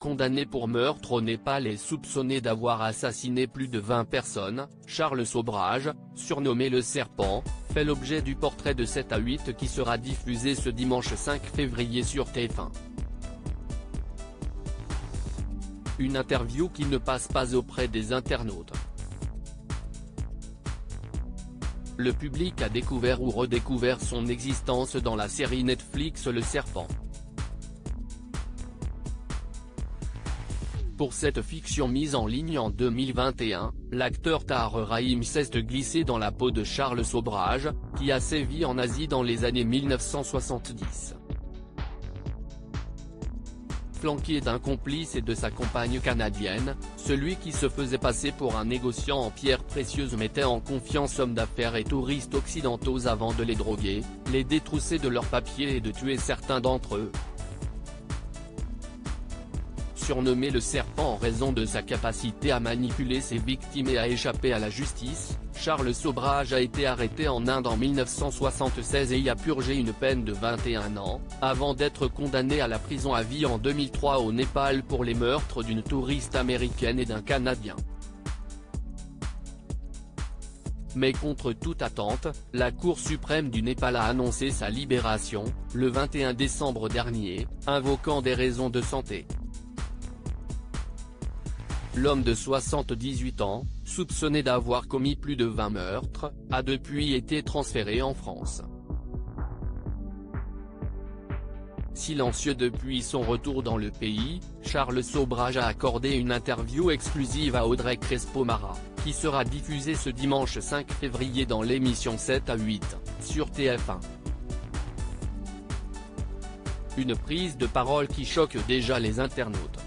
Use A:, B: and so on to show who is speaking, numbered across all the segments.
A: condamné pour meurtre au Népal et soupçonné d'avoir assassiné plus de 20 personnes, Charles Sobrage, surnommé le Serpent, fait l'objet du portrait de 7 à 8 qui sera diffusé ce dimanche 5 février sur TF1. Une interview qui ne passe pas auprès des internautes. Le public a découvert ou redécouvert son existence dans la série Netflix Le Serpent. Pour cette fiction mise en ligne en 2021, l'acteur Tahar Rahim s'est glissé dans la peau de Charles Sobrage, qui a sévi en Asie dans les années 1970. Flanqué d'un complice et de sa compagne canadienne, celui qui se faisait passer pour un négociant en pierres précieuses mettait en confiance hommes d'affaires et touristes occidentaux avant de les droguer, les détrousser de leurs papiers et de tuer certains d'entre eux. Surnommé le Serpent en raison de sa capacité à manipuler ses victimes et à échapper à la justice, Charles Sobrage a été arrêté en Inde en 1976 et y a purgé une peine de 21 ans, avant d'être condamné à la prison à vie en 2003 au Népal pour les meurtres d'une touriste américaine et d'un Canadien. Mais contre toute attente, la Cour suprême du Népal a annoncé sa libération, le 21 décembre dernier, invoquant des raisons de santé. L'homme de 78 ans, soupçonné d'avoir commis plus de 20 meurtres, a depuis été transféré en France. Silencieux depuis son retour dans le pays, Charles Sobrage a accordé une interview exclusive à Audrey Crespo-Mara, qui sera diffusée ce dimanche 5 février dans l'émission 7 à 8, sur TF1. Une prise de parole qui choque déjà les internautes.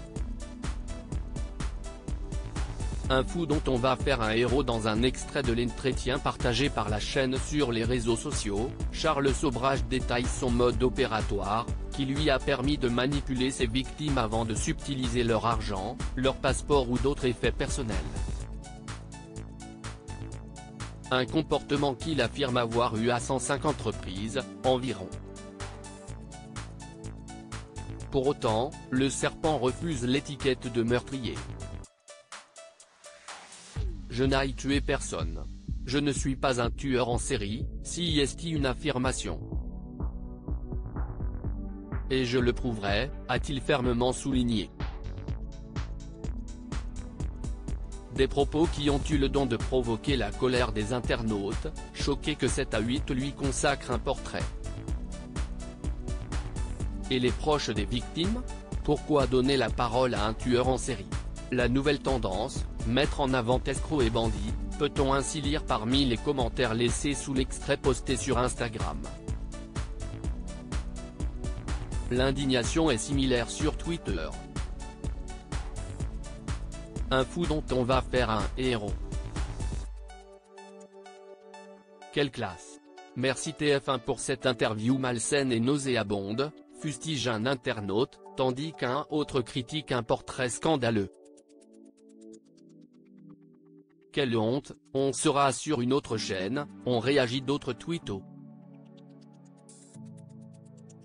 A: Un fou dont on va faire un héros. Dans un extrait de l'entretien partagé par la chaîne sur les réseaux sociaux, Charles Sobrage détaille son mode opératoire, qui lui a permis de manipuler ses victimes avant de subtiliser leur argent, leur passeport ou d'autres effets personnels. Un comportement qu'il affirme avoir eu à 150 reprises, environ. Pour autant, le Serpent refuse l'étiquette de meurtrier. Je n'ai tué personne. Je ne suis pas un tueur en série, si est une affirmation. Et je le prouverai, a-t-il fermement souligné. Des propos qui ont eu le don de provoquer la colère des internautes, choqués que 7 à 8 lui consacre un portrait. Et les proches des victimes? Pourquoi donner la parole à un tueur en série? La nouvelle tendance, mettre en avant escrocs et bandits, peut-on ainsi lire parmi les commentaires laissés sous l'extrait posté sur Instagram. L'indignation est similaire sur Twitter. Un fou dont on va faire un héros. Quelle classe. Merci TF1 pour cette interview malsaine et nauséabonde, fustige un internaute, tandis qu'un autre critique un portrait scandaleux. Quelle honte, on sera sur une autre chaîne, on réagit d'autres tweetos.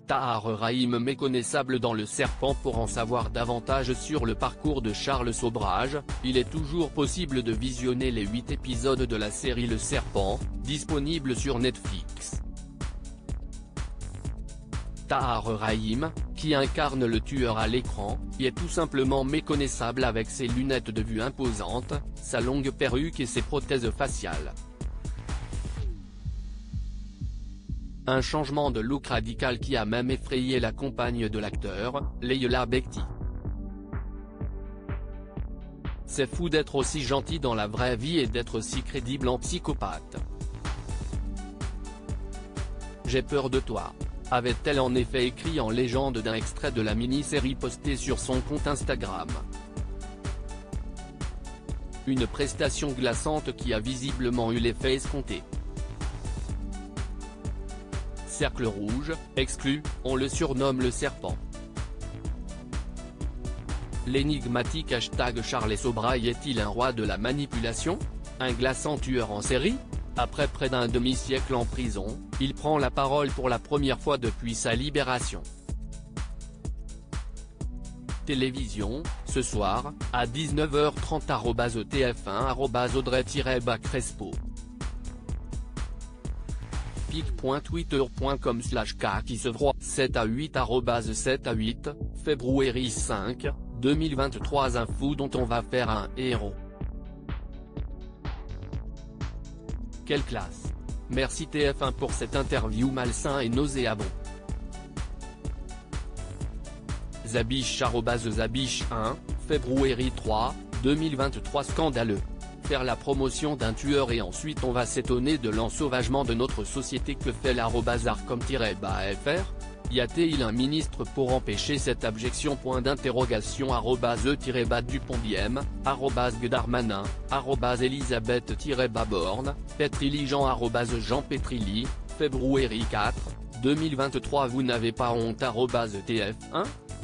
A: Tahar Rahim méconnaissable dans Le Serpent. Pour en savoir davantage sur le parcours de Charles Sobrage, il est toujours possible de visionner les 8 épisodes de la série Le Serpent, disponible sur Netflix. Tahar Rahim, qui incarne le tueur à l'écran, y est tout simplement méconnaissable avec ses lunettes de vue imposantes, sa longue perruque et ses prothèses faciales. Un changement de look radical qui a même effrayé la compagne de l'acteur, Leila Bekti. C'est fou d'être aussi gentil dans la vraie vie et d'être si crédible en psychopathe. J'ai peur de toi. Avait-elle en effet écrit en légende d'un extrait de la mini-série postée sur son compte Instagram. Une prestation glaçante qui a visiblement eu l'effet escompté. Cercle rouge, exclu, on le surnomme le Serpent. L'énigmatique hashtag Charles Sobrage est-il un roi de la manipulation? Un glaçant tueur en série? Après près d'un demi-siècle en prison, il prend la parole pour la première fois depuis sa libération. Télévision, ce soir, à 19h30 @TF1 @Audrey-Crespo. pic.twitter.com/Kakisevroy 7 à 8 7 à 8, février 5, 2023. Info dont on va faire un héros. Quelle classe! Merci TF1 pour cette interview malsain et nauséabond. Zabiche @Zabiche 1, février 3, 2023. Scandaleux. Faire la promotion d'un tueur et ensuite on va s'étonner de l'ensauvagement de notre société. Que fait l'arobase-arcom-fr? Y a-t-il un ministre pour empêcher cette abjection? @e-Duponbiem, @Darmanin, @Elisabeth-Borne, Petrili-Jean Jean Petrilli, février 4, 2023. Vous n'avez pas honte? @TF1.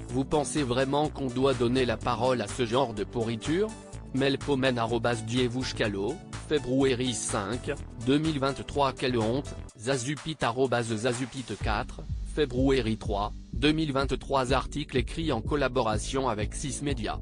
A: Vous pensez vraiment qu'on doit donner la parole à ce genre de pourriture? Melpomen @Dievouchkalo, février 5, 2023. Quelle honte! Zazupit @Zazupit4, février 3, 2023. Article écrit en collaboration avec 6 médias.